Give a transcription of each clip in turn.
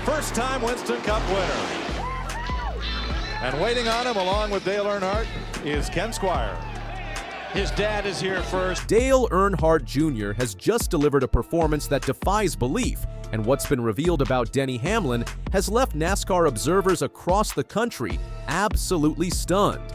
first-time Winston Cup winner. And waiting on him, along with Dale Earnhardt, is Ken Squire. His dad is here first. Dale Earnhardt Jr. has just delivered a performance that defies belief, and what's been revealed about Denny Hamlin has left NASCAR observers across the country absolutely stunned.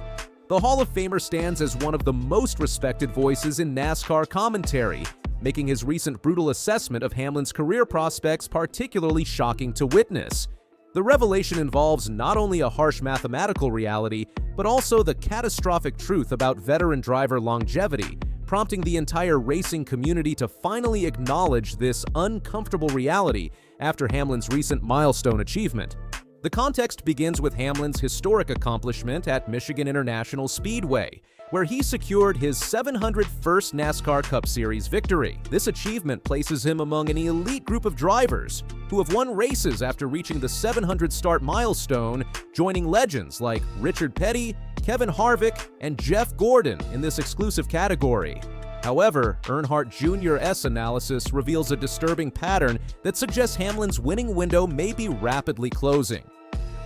The Hall of Famer stands as one of the most respected voices in NASCAR commentary, making his recent brutal assessment of Hamlin's career prospects particularly shocking to witness. The revelation involves not only a harsh mathematical reality, but also the catastrophic truth about veteran driver longevity, prompting the entire racing community to finally acknowledge this uncomfortable reality after Hamlin's recent milestone achievement. The context begins with Hamlin's historic accomplishment at Michigan International Speedway, where he secured his 701st NASCAR Cup Series victory. This achievement places him among an elite group of drivers who have won races after reaching the 700-start milestone, joining legends like Richard Petty, Kevin Harvick, and Jeff Gordon in this exclusive category. However, Earnhardt Jr.'s analysis reveals a disturbing pattern that suggests Hamlin's winning window may be rapidly closing.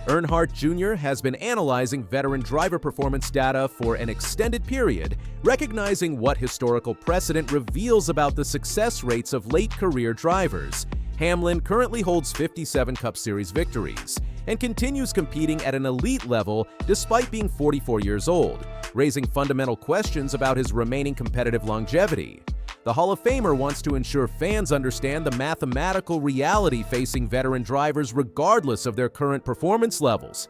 Earnhardt Jr. has been analyzing veteran driver performance data for an extended period, recognizing what historical precedent reveals about the success rates of late-career drivers. Hamlin currently holds 57 Cup Series victories and continues competing at an elite level despite being 44 years old, raising fundamental questions about his remaining competitive longevity. The Hall of Famer wants to ensure fans understand the mathematical reality facing veteran drivers regardless of their current performance levels.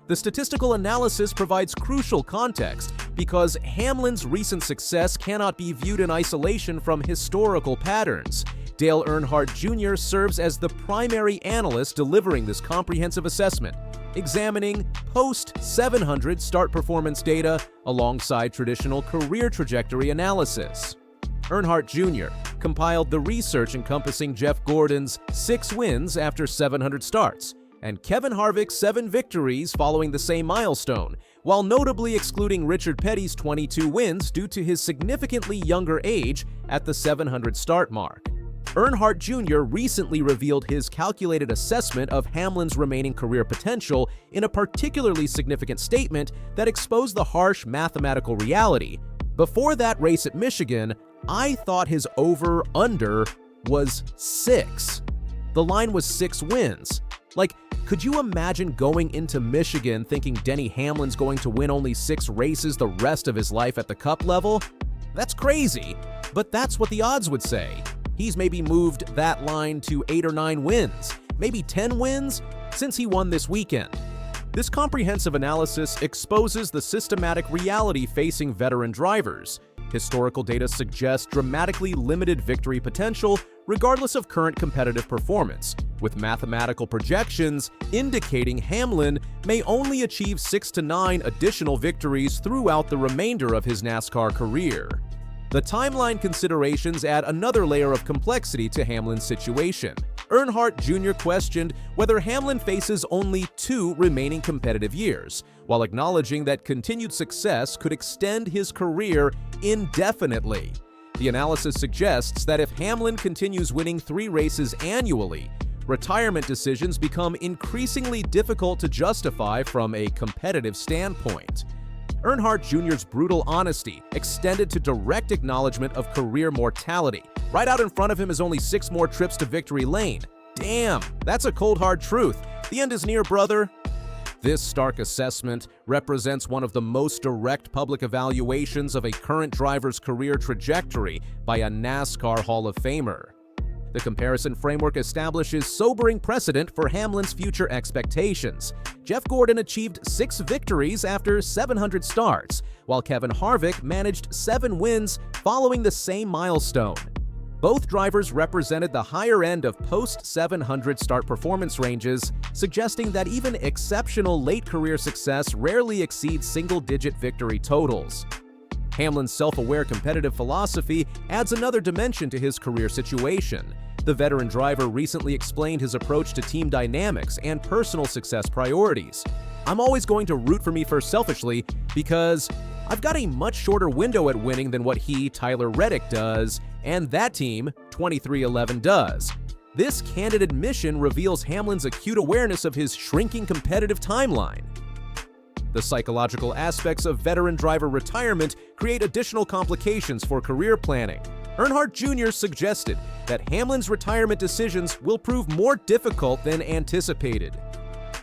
The statistical analysis provides crucial context because Hamlin's recent success cannot be viewed in isolation from historical patterns. Dale Earnhardt Jr. serves as the primary analyst delivering this comprehensive assessment, examining post-700 start performance data alongside traditional career trajectory analysis. Earnhardt Jr. compiled the research encompassing Jeff Gordon's 6 wins after 700 starts and Kevin Harvick's 7 victories following the same milestone, while notably excluding Richard Petty's 22 wins due to his significantly younger age at the 700 start mark. Earnhardt Jr. recently revealed his calculated assessment of Hamlin's remaining career potential in a particularly significant statement that exposed the harsh mathematical reality. Before that race at Michigan, I thought his over-under was 6. The line was 6 wins. Like, could you imagine going into Michigan thinking Denny Hamlin's going to win only 6 races the rest of his life at the Cup level? That's crazy, but that's what the odds would say. He's maybe moved that line to 8 or 9 wins, maybe 10 wins, since he won this weekend. This comprehensive analysis exposes the systematic reality facing veteran drivers. Historical data suggests dramatically limited victory potential regardless of current competitive performance, with mathematical projections indicating Hamlin may only achieve 6 to 9 additional victories throughout the remainder of his NASCAR career. The timeline considerations add another layer of complexity to Hamlin's situation. Earnhardt Jr. questioned whether Hamlin faces only 2 remaining competitive years, while acknowledging that continued success could extend his career indefinitely. The analysis suggests that if Hamlin continues winning 3 races annually, retirement decisions become increasingly difficult to justify from a competitive standpoint. Earnhardt Jr.'s brutal honesty extended to direct acknowledgement of career mortality. Right out in front of him is only 6 more trips to victory lane. Damn, that's a cold hard truth. The end is near, brother. This stark assessment represents one of the most direct public evaluations of a current driver's career trajectory by a NASCAR Hall of Famer. The comparison framework establishes sobering precedent for Hamlin's future expectations. Jeff Gordon achieved 6 victories after 700 starts, while Kevin Harvick managed 7 wins following the same milestone. Both drivers represented the higher end of post-700 start performance ranges, suggesting that even exceptional late-career success rarely exceeds single-digit victory totals. Hamlin's self-aware competitive philosophy adds another dimension to his career situation. The veteran driver recently explained his approach to team dynamics and personal success priorities. "I'm always going to root for me first selfishly because I've got a much shorter window at winning than what he, Tyler Reddick, does, and that team, 23-11, does. This candid admission reveals Hamlin's acute awareness of his shrinking competitive timeline. The psychological aspects of veteran driver retirement create additional complications for career planning. Earnhardt Jr. suggested that Hamlin's retirement decisions will prove more difficult than anticipated.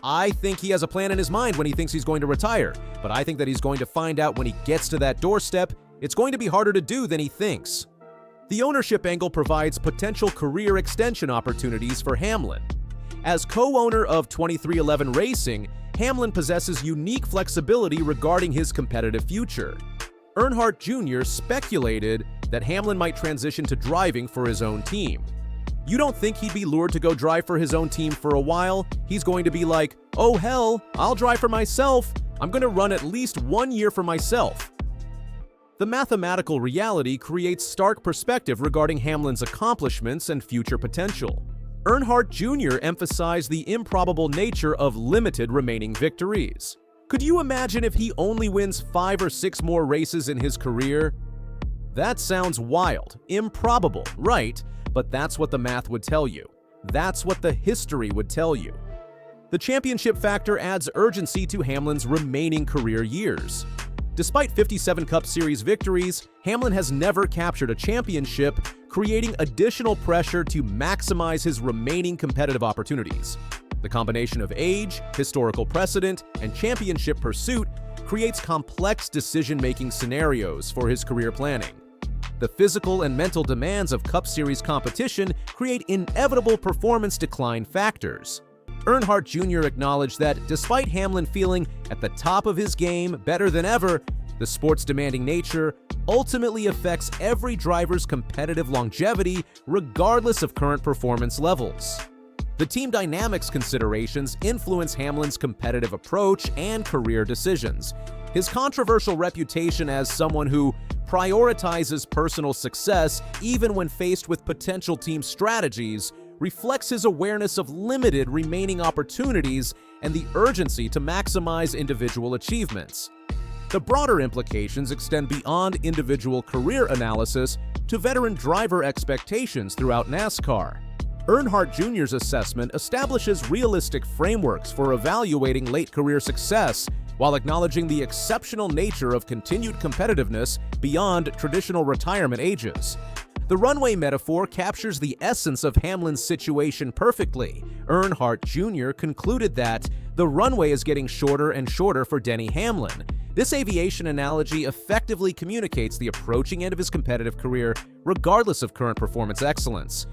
I think he has a plan in his mind when he thinks he's going to retire, but I think that he's going to find out when he gets to that doorstep, it's going to be harder to do than he thinks. The ownership angle provides potential career extension opportunities for Hamlin. As co-owner of 2311 Racing, Hamlin possesses unique flexibility regarding his competitive future. Earnhardt Jr. speculated that Hamlin might transition to driving for his own team. You don't think he'd be lured to go drive for his own team for a while? He's going to be like, oh hell, I'll drive for myself. I'm going to run at least 1 year for myself. The mathematical reality creates stark perspective regarding Hamlin's accomplishments and future potential. Earnhardt Jr. emphasized the improbable nature of limited remaining victories. Could you imagine if he only wins 5 or 6 more races in his career? That sounds wild, improbable, right? But that's what the math would tell you. That's what the history would tell you. The championship factor adds urgency to Hamlin's remaining career years. Despite 57 Cup Series victories, Hamlin has never captured a championship, creating additional pressure to maximize his remaining competitive opportunities. The combination of age, historical precedent, and championship pursuit creates complex decision-making scenarios for his career planning. The physical and mental demands of Cup Series competition create inevitable performance decline factors. Earnhardt Jr. acknowledged that despite Hamlin feeling at the top of his game better than ever, the sport's demanding nature ultimately affects every driver's competitive longevity regardless of current performance levels. The team dynamics considerations influence Hamlin's competitive approach and career decisions. His controversial reputation as someone who prioritizes personal success even when faced with potential team strategies reflects his awareness of limited remaining opportunities and the urgency to maximize individual achievements. The broader implications extend beyond individual career analysis to veteran driver expectations throughout NASCAR. Earnhardt Jr.'s assessment establishes realistic frameworks for evaluating late career success while acknowledging the exceptional nature of continued competitiveness beyond traditional retirement ages. The runway metaphor captures the essence of Hamlin's situation perfectly. Earnhardt Jr. concluded that the runway is getting shorter and shorter for Denny Hamlin. This aviation analogy effectively communicates the approaching end of his competitive career, regardless of current performance excellence.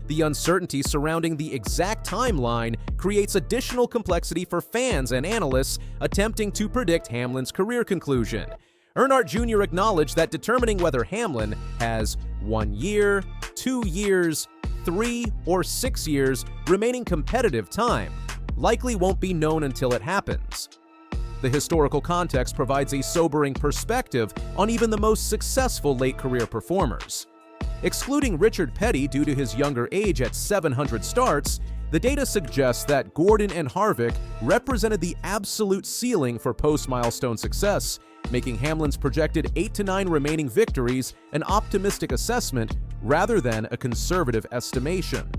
The uncertainty surrounding the exact timeline creates additional complexity for fans and analysts attempting to predict Hamlin's career conclusion. Earnhardt Jr. acknowledged that determining whether Hamlin has 1 year, 2 years, 3, or 6 years remaining competitive time likely won't be known until it happens. The historical context provides a sobering perspective on even the most successful late career performers. Excluding Richard Petty due to his younger age at 700 starts, the data suggests that Gordon and Harvick represented the absolute ceiling for post-milestone success, making Hamlin's projected 8 to 9 remaining victories an optimistic assessment rather than a conservative estimation.